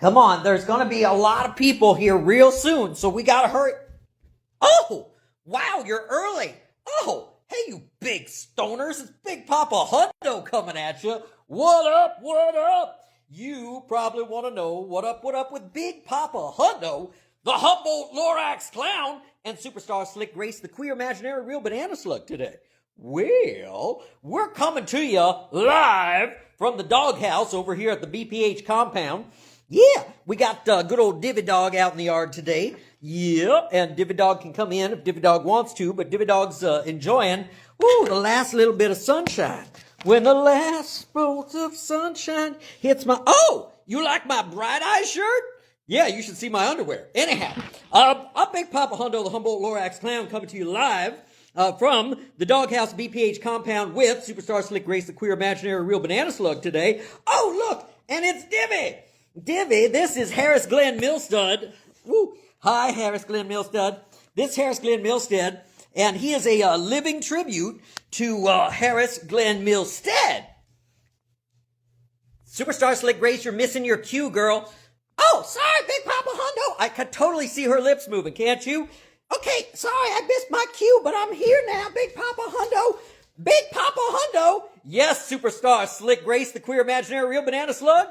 Come on, there's going to be a lot of people here real soon, so we got to hurry. Oh, wow, you're early. Oh, hey, you big stoners. It's Big Papa Hundo coming at you. What up, what up? You probably want to know what up with Big Papa Hundo, the Humboldt Lorax Clown, and superstar Slick Grace, the queer imaginary real banana slug today. Well, we're coming to you live from the doghouse over here at the BPH compound. Yeah, we got good old Divvy Dog out in the yard today. Yeah, and Divvy Dog can come in if Divvy Dog wants to, but Divvy Dog's enjoying, the last little bit of sunshine. When the last bolt of sunshine hits my... Oh, you like my Bright Eye shirt? Yeah, you should see my underwear. Anyhow, I'm Big Papa Hundo, the Humboldt Lorax Clown, coming to you live from the Doghouse BPH compound with superstar Slick Grace, the queer imaginary real banana slug today. Oh, look, and it's Divvy. Divvy, this is Harris Glenn Milstead. Woo. Hi, Harris Glenn Milstead. This is Harris Glenn Milstead, and he is a living tribute to Harris Glenn Milstead. Superstar Slick Grace, you're missing your cue, girl. Oh, sorry, Big Papa Hundo. I could totally see her lips moving, can't you? Okay, sorry, I missed my cue, but I'm here now, Big Papa Hundo. Big Papa Hundo. Yes, superstar Slick Grace, the queer imaginary real banana slug.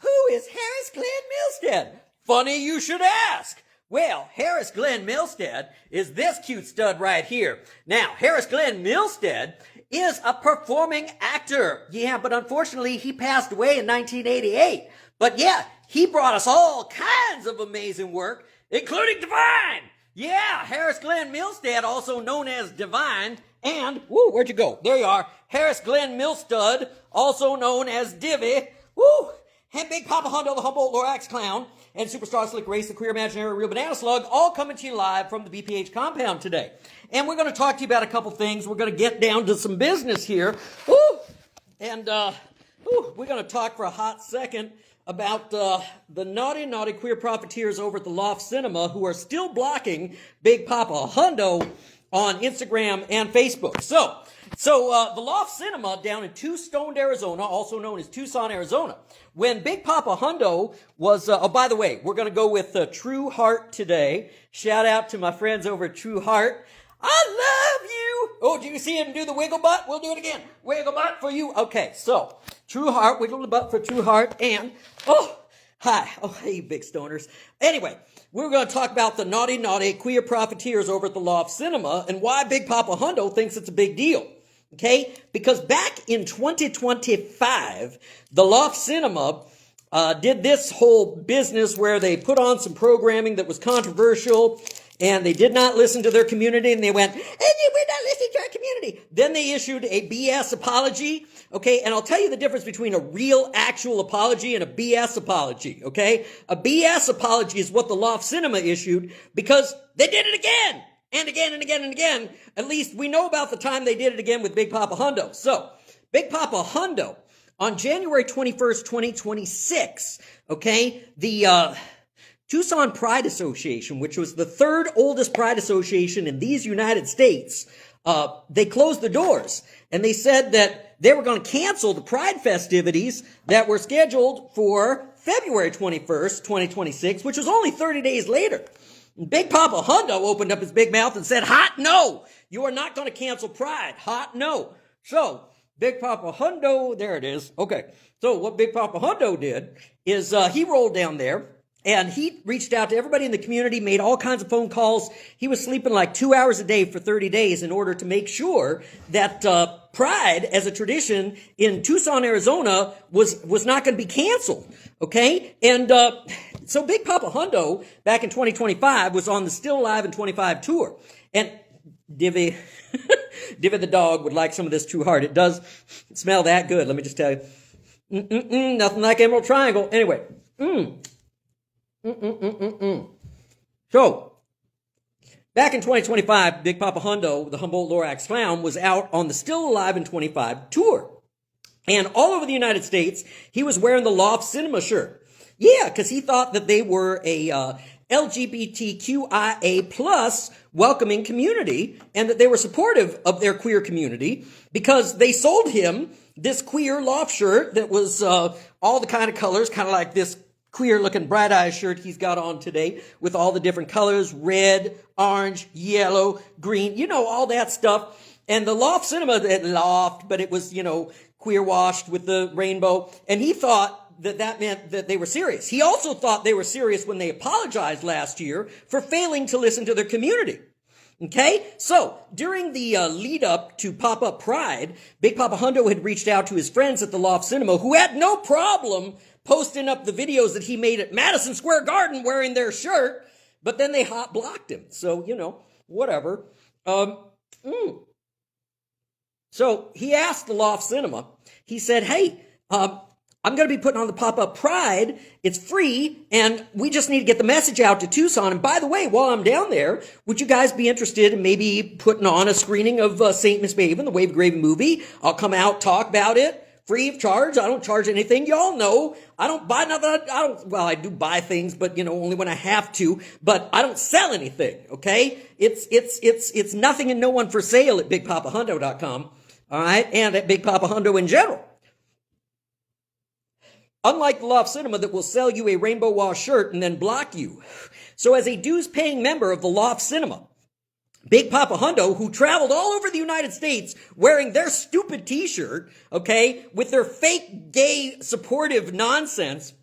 Who is Harris Glenn Milstead? Funny you should ask. Well, Harris Glenn Milstead is this cute stud right here. Now, Harris Glenn Milstead is a performing actor. Yeah, but unfortunately, he passed away in 1988. But yeah, he brought us all kinds of amazing work, including Divine. Yeah, Harris Glenn Milstead, also known as Divine, and, where'd you go? There you are. Harris Glenn Milstead, also known as Divvy. And Big Papa Hundo, the Humboldt Lorax Clown, and superstar Slick Grace, the queer imaginary real banana slug, all coming to you live from the BPH compound today. And we're going to talk to you about a couple things. We're going to get down to some business here. And we're going to talk for a hot second about the naughty queer profiteers over at the Loft Cinema who are still blocking Big Papa Hundo on Instagram and Facebook. So the Loft Cinema down in Tucson, Arizona, also known as Tucson, Arizona, when Big Papa Hundo was, by the way, we're going to go with True Heart today. Shout out to my friends over at True Heart. I love you. Oh, do you see him do the wiggle butt? We'll do it again. Wiggle butt for you. Okay, so True Heart, wiggle the butt for True Heart, and, hi. Oh, hey, big stoners. Anyway, we're going to talk about the naughty queer profiteers over at the Loft Cinema and why Big Papa Hundo thinks it's a big deal. Okay? Because back in 2025, the Loft Cinema did this whole business where they put on some programming that was controversial, and they did not listen to their community, and they went, hey, we're not listening to our community. Then they issued a BS apology, okay? And I'll tell you the difference between a real, actual apology and a BS apology, okay? A BS apology is what the Loft Cinema issued because they did it again. And again and again and again. At least we know about the time they did it again with Big Papa Hundo. So, Big Papa Hundo, on January 21st, 2026, okay, the Tucson Pride Association, which was the third oldest pride association in these United States, they closed the doors. And they said that they were going to cancel the pride festivities that were scheduled for February 21st, 2026, which was only 30 days later. Big Papa Hundo opened up his big mouth and said, hot no, you are not going to cancel Pride. Hot no. So, Big Papa Hundo, there it is. Okay. So what Big Papa Hundo did is he rolled down there and he reached out to everybody in the community, made all kinds of phone calls. He was sleeping like 2 hours a day for 30 days in order to make sure that Pride as a tradition in Tucson, Arizona was not going to be canceled. Okay? And so Big Papa Hundo, back in 2025, was on the Still Alive in 25 tour. And Divvy the dog would like some of this True Heart. It does smell that good, let me just tell you. Nothing like Emerald Triangle. Anyway. So, back in 2025, Big Papa Hundo, the Humboldt Lorax Clown, was out on the Still Alive in 25 tour. And all over the United States, he was wearing the Loft Cinema shirt. Yeah, because he thought that they were a LGBTQIA plus welcoming community and that they were supportive of their queer community because they sold him this queer loft shirt that was all the kind of colors, kind of like this queer looking bright eye shirt he's got on today with all the different colors, red, orange, yellow, green, all that stuff. And the Loft Cinema, but it was, queer washed with the rainbow. And he thought that meant that they were serious. He also thought they were serious when they apologized last year for failing to listen to their community. Okay, so during the lead up to Pop-Up Pride, Big Papa Hundo had reached out to his friends at the Loft Cinema who had no problem posting up the videos that he made at Madison Square Garden wearing their shirt, but then they hot blocked him. So, whatever. So he asked the Loft Cinema, he said, hey, I'm going to be putting on the Pop-Up Pride. It's free, and we just need to get the message out to Tucson. And by the way, while I'm down there, would you guys be interested in maybe putting on a screening of St. Misbehavin', the Wave Gravy movie? I'll come out, talk about it, free of charge. I don't charge anything. Y'all know I don't buy nothing. I do buy things, but only when I have to. But I don't sell anything. Okay, it's nothing and no one for sale at BigPapaHundo.com. All right, and at Big Papa Hundo in general. Unlike the Loft Cinema that will sell you a rainbow wash shirt and then block you. So as a dues-paying member of the Loft Cinema, Big Papa Hundo, who traveled all over the United States wearing their stupid t-shirt, okay, with their fake gay supportive nonsense,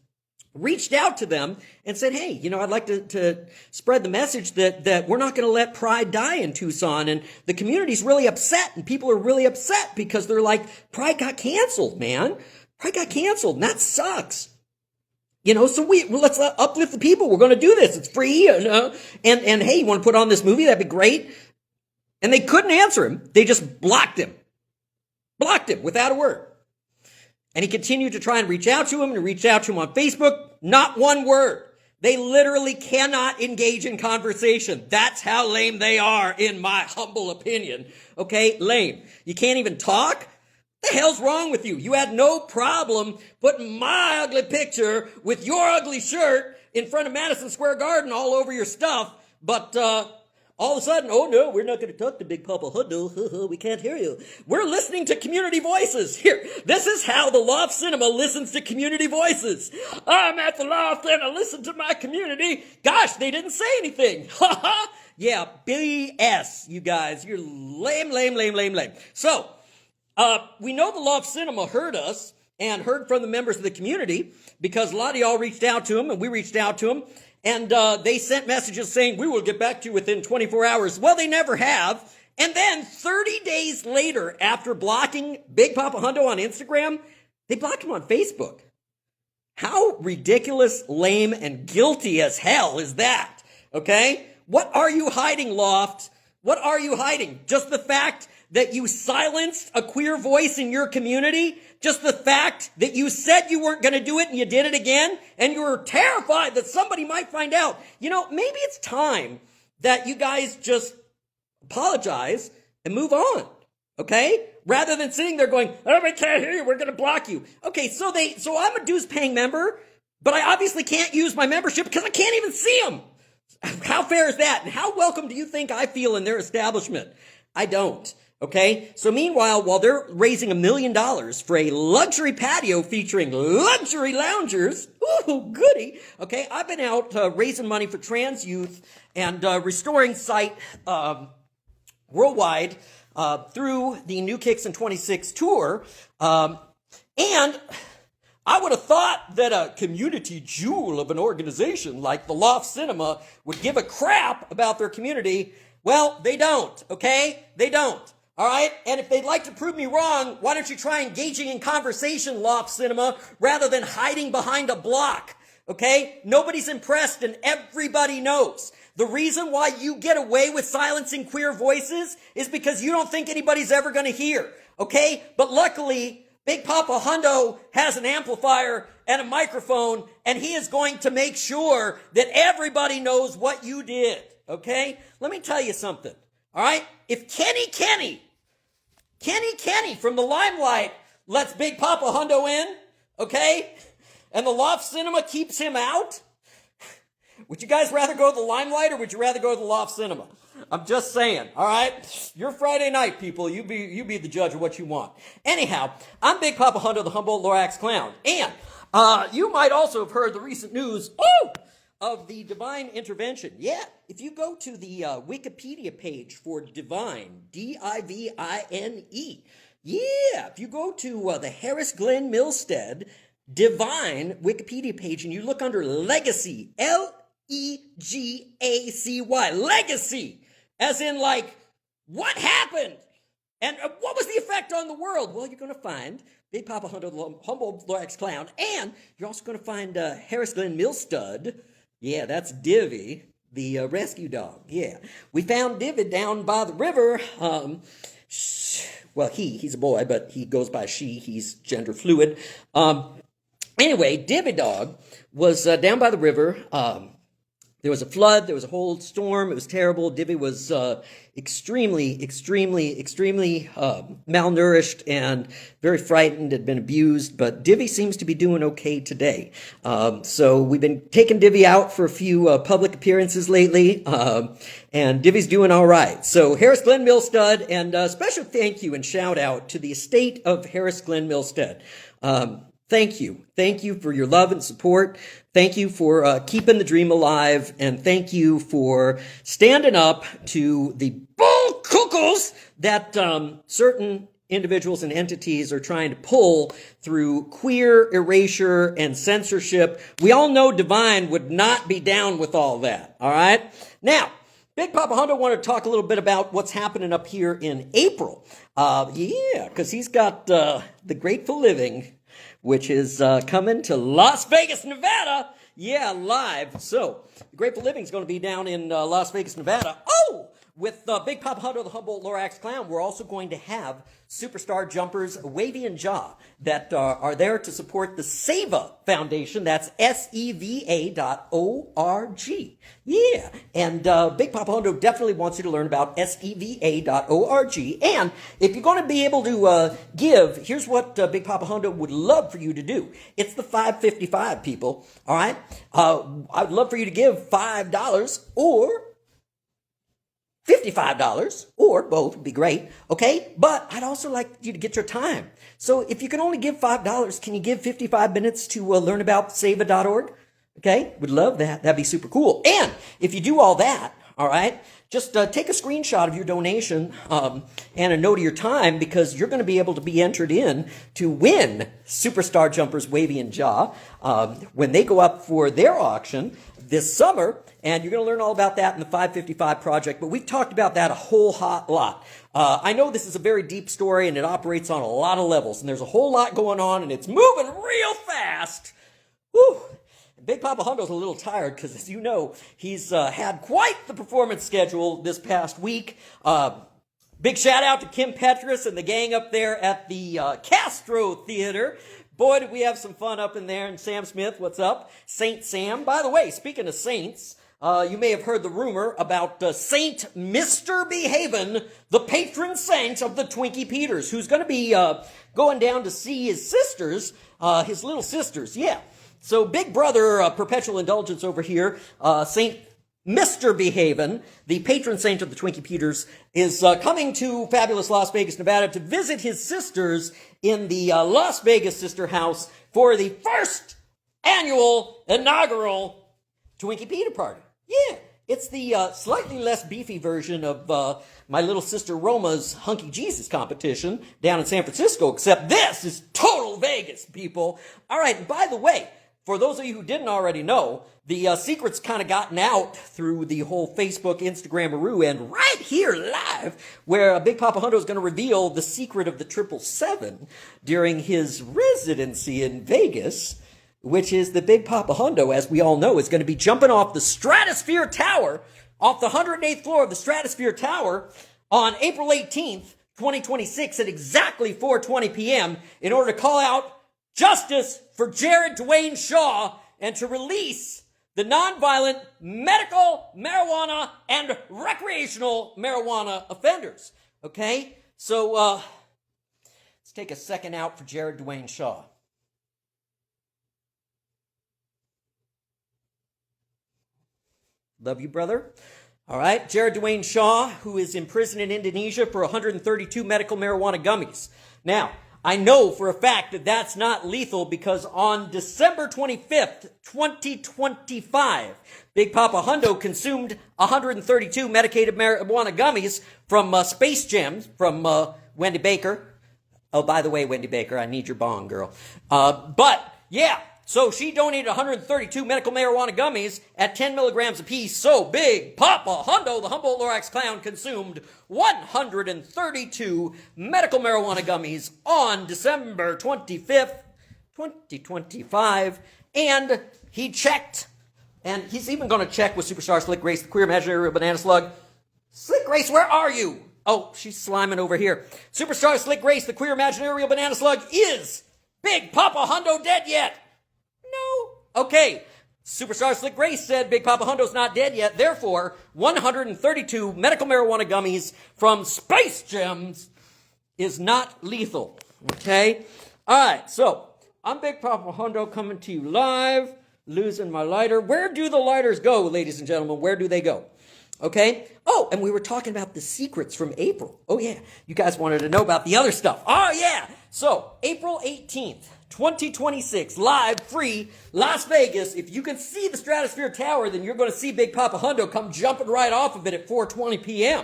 reached out to them and said, hey, I'd like to spread the message that we're not going to let Pride die in Tucson. And the community's really upset, and people are really upset because they're like, Pride got canceled, man. Pride got canceled, and that sucks. So let's uplift the people. We're going to do this. It's free. And hey, you want to put on this movie? That'd be great. And they couldn't answer him. They just blocked him. Blocked him without a word. And he continued to try and reach out to him and reach out to him on Facebook. Not one word. They literally cannot engage in conversation. That's how lame they are, in my humble opinion. Okay, lame. You can't even talk? What the hell's wrong with you? You had no problem putting my ugly picture with your ugly shirt in front of Madison Square Garden all over your stuff, but all of a sudden, oh no, we're not going to talk to Big Papa Hundo. We can't hear you. We're listening to community voices. Here, this is how the Loft Cinema listens to community voices. I'm at the Loft and I listen to my community. Gosh, they didn't say anything. Yeah, BS, you guys. You're lame. So, we know the Loft Cinema heard us and heard from the members of the community because a lot of y'all reached out to them and we reached out to them. And they sent messages saying, we will get back to you within 24 hours. Well, they never have. And then 30 days later, after blocking Big Papa Hundo on Instagram, they blocked him on Facebook. How ridiculous, lame, and guilty as hell is that? Okay? What are you hiding, Loft? What are you hiding? Just the fact that you silenced a queer voice in your community? Just the fact that you said you weren't going to do it and you did it again, and you were terrified that somebody might find out. Maybe it's time that you guys just apologize and move on, okay? Rather than sitting there going, oh, we can't hear you, we're going to block you. Okay, so I'm a dues-paying member, but I obviously can't use my membership because I can't even see them. How fair is that? And how welcome do you think I feel in their establishment? I don't. Okay, so meanwhile, while they're raising $1 million for a luxury patio featuring luxury loungers, ooh, goody. Okay, I've been out raising money for trans youth and restoring sight worldwide through the New Kicks in 26 tour. And I would have thought that a community jewel of an organization like the Loft Cinema would give a crap about their community. Well, they don't, okay? They don't. All right? And if they'd like to prove me wrong, why don't you try engaging in conversation, Loft Cinema, rather than hiding behind a block? Okay? Nobody's impressed and everybody knows. The reason why you get away with silencing queer voices is because you don't think anybody's ever going to hear. Okay? But luckily, Big Papa Hundo has an amplifier and a microphone, and he is going to make sure that everybody knows what you did. Okay? Let me tell you something. All right? If Kenny from the Limelight lets Big Papa Hundo in, okay, and the Loft Cinema keeps him out, would you guys rather go to the Limelight or would you rather go to the Loft Cinema? I'm just saying, all right? You're Friday night, people. You be the judge of what you want. Anyhow, I'm Big Papa Hundo, the Humboldt Lorax Clown. And You might also have heard the recent news of the divine intervention. Yeah, if you go to the Wikipedia page for divine, D-I-V-I-N-E, yeah, if you go to the Harris Glenn Milstead divine Wikipedia page and you look under legacy, Legacy, legacy, as in like, what happened? And what was the effect on the world? Well, you're going to find Big Papa Hundo, the humble Lorax Clown, and you're also going to find Harris Glenn Milstud. Yeah, that's Divvy, the rescue dog. Yeah, we found Divvy down by the river. Well, he's a boy, but he goes by she. He's gender fluid. Anyway, Divvy dog was down by the river. There was a flood. There was a whole storm. It was terrible. Divvy was extremely malnourished and very frightened, had been abused. But Divvy seems to be doing okay today. So we've been taking Divvy out for a few public appearances lately. And Divvy's doing all right. So Harris Glenn Milstead, and special thank you and shout out to the estate of Harris Glenn Milstead. Thank you. Thank you for your love and support. Thank you for keeping the dream alive. And thank you for standing up to the bull cuckoos that certain individuals and entities are trying to pull through queer erasure and censorship. We all know Divine would not be down with all that. All right. Now, Big Papa Hundo wanted to talk a little bit about what's happening up here in April. Yeah, because he's got the Grateful Living, which is coming to Las Vegas, Nevada. Yeah, live. So, the Grateful Living is going to be down in Las Vegas, Nevada. Oh, with Big Papa Hundo, the Humboldt Lorax Clown, we're also going to have superstar jumpers Wavy and Jaw that are there to support the SEVA Foundation. That's SEVA.org. Yeah, and Big Papa Hundo definitely wants you to learn about SEVA.org. And if you're going to be able to give, here's what Big Papa Hundo would love for you to do. It's the 555, people. All right? I'd love for you to give $5 or $55, or both would be great, okay? But I'd also like you to get your time. So if you can only give $5, can you give 55 minutes to learn about SEVA.org? Okay, would love that. That'd be super cool. And if you do all that, all right, just take a screenshot of your donation and a note of your time, because you're going to be able to be entered in to win Superstar Jumpers Wavy and Jaw when they go up for their auction this summer. And you're going to learn all about that in the 555 project. But we've talked about that a whole hot lot. I know this is a very deep story and it operates on a lot of levels. And there's a whole lot going on and it's moving real fast. Whew. Big Papa Hundo's a little tired because, as you know, he's had quite the performance schedule this past week. Big shout out to Kim Petras and the gang up there at the Castro Theater. Boy, did we have some fun up in there. And Sam Smith, what's up? Saint Sam. By the way, speaking of saints, you may have heard the rumor about Saint Mr. Behaven, the patron saint of the Twinkie Peters, who's going to be going down to see his sisters, his little sisters. Yeah. So Big Brother Perpetual Indulgence over here, Saint Mr. Behaven, the patron saint of the Twinkie Peters, is coming to fabulous Las Vegas, Nevada to visit his sisters in the Las Vegas Sister House for the first annual inaugural Twinkie Peter Party. Yeah, it's the slightly less beefy version of my little sister Roma's Hunky Jesus competition down in San Francisco, except this is total Vegas, people. All right, and by the way, for those of you who didn't already know, the secret's kind of gotten out through the whole Facebook, Instagram-aroo, and right here live, where Big Papa Hundo is going to reveal the secret of the 777 during his residency in Vegas, which is that Big Papa Hundo, as we all know, is going to be jumping off the Stratosphere Tower, off the 108th floor of the Stratosphere Tower on April 18th, 2026 at exactly 4:20 p.m. in order to call out justice for Jared Dwayne Shaw and to release the nonviolent medical marijuana and recreational marijuana offenders. Okay? So, let's take a second out for Jared Dwayne Shaw. Love you, brother. All right, Jared Dwayne Shaw, who is in prison in Indonesia for 132 medical marijuana gummies. Now, I know for a fact that that's not lethal because on December 25th, 2025, Big Papa Hundo consumed 132 medicated marijuana gummies from Space Jam from Wendy Baker. Oh, by the way, Wendy Baker, I need your bong, girl. But, yeah, so she donated 132 medical marijuana gummies at 10 milligrams apiece. So Big Papa Hundo, the Humboldt-Lorax Clown, consumed 132 medical marijuana gummies on December 25th, 2025. And he checked, and he's even going to check with Superstar Slick Grace, the queer imaginary banana slug. Slick Grace, where are you? Oh, she's sliming over here. Superstar Slick Grace, the queer imaginary real banana slug, is Big Papa Hundo dead yet? No. Okay. Superstar Slick Grace said Big Papa Hundo's not dead yet. Therefore, 132 medical marijuana gummies from Space Gems is not lethal. Okay? All right. So, I'm Big Papa Hundo coming to you live, losing my lighter. Where do the lighters go, ladies and gentlemen? Where do they go? Okay? Oh, and we were talking about the secrets from April. Oh, yeah. You guys wanted to know about the other stuff. Oh, yeah. So, April 18th, 2026, live, free, Las Vegas. If you can see the Stratosphere Tower, then you're going to see Big Papa Hundo come jumping right off of it at 4:20 p.m.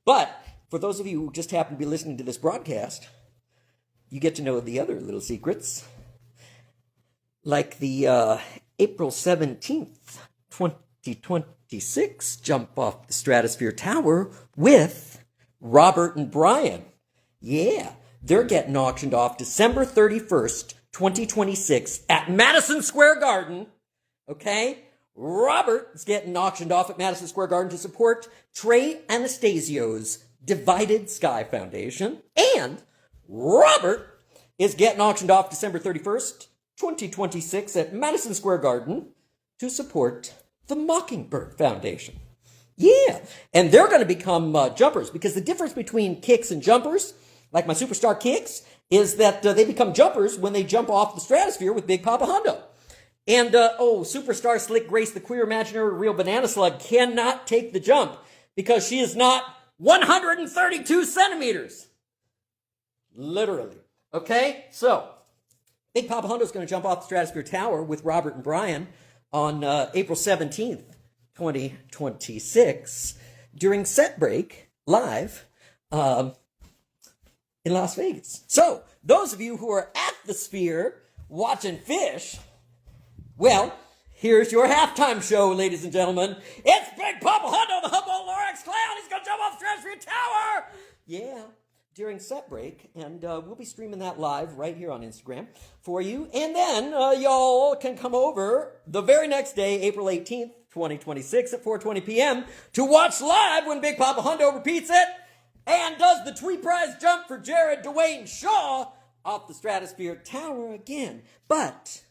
But for those of you who just happen to be listening to this broadcast, you get to know the other little secrets. Like the April 17th, 2026 jump off the Stratosphere Tower with Robert and Brian. Yeah, they're getting auctioned off December 31st, 2026 at Madison Square Garden. Okay? Robert is getting auctioned off at Madison Square Garden to support Trey Anastasio's Divided Sky Foundation. And Robert is getting auctioned off December 31st, 2026 at Madison Square Garden to support the Mockingbird Foundation. Yeah, and they're going to become jumpers because the difference between kicks and jumpers, like my superstar kicks, is that they become jumpers when they jump off the stratosphere with Big Papa Hundo. And, superstar Slick Grace, the queer imaginary real banana slug, cannot take the jump because she is not 132 centimeters. Literally. Okay, so Big Papa Hundo is going to jump off the Stratosphere Tower with Robert and Brian on April 17th, 2026, during Set Break live in Las Vegas. So, those of you who are at the Sphere watching Fish, well, here's your halftime show, ladies and gentlemen. It's Big Papa Hundo, the Humboldt-Lorax Clown. He's going to jump off the Stratosphere Tower. Yeah, during Set Break, and we'll be streaming that live right here on Instagram for you. And then y'all can come over the very next day, April 18th, 2026 at 4:20 p.m. to watch live when Big Papa Hundo repeats it and does the Tweet Prize jump for Jared Dwayne Shaw off the Stratosphere Tower again. But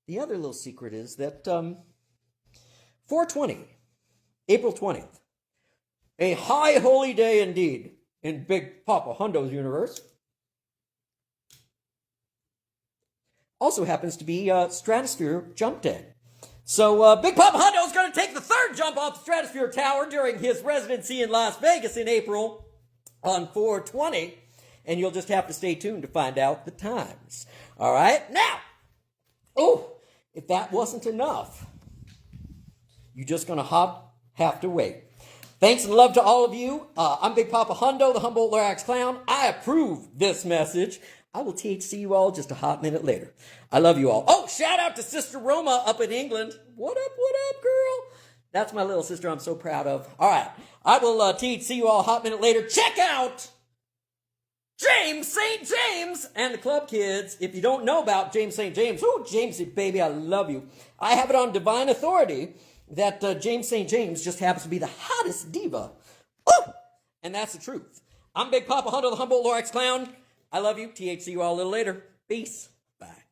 the other little secret is that 4:20, April 20th, a high holy day indeed in Big Papa Hundo's universe, also happens to be Stratosphere Jump Day. So Big Papa Hundo is going to take the third jump off the Stratosphere Tower during his residency in Las Vegas in April on 4:20, and you'll just have to stay tuned to find out the times. All right? Now, if that wasn't enough, you're just going to have to wait. Thanks and love to all of you. I'm Big Papa Hundo, the Humboldt-Lorax Clown. I approve this message. I will THC you all just a hot minute later. I love you all. Oh, shout out to Sister Roma up in England. What up, girl? That's my little sister I'm so proud of. All right. I will THC you all a hot minute later. Check out James St. James and the Club Kids. If you don't know about James St. James, Jamesy, baby, I love you. I have it on divine authority that James St. James just happens to be the hottest diva. And that's the truth. I'm Big Papa Hundo, the Humboldt-Lorax Clown. I love you. THC you all a little later. Peace. Bye.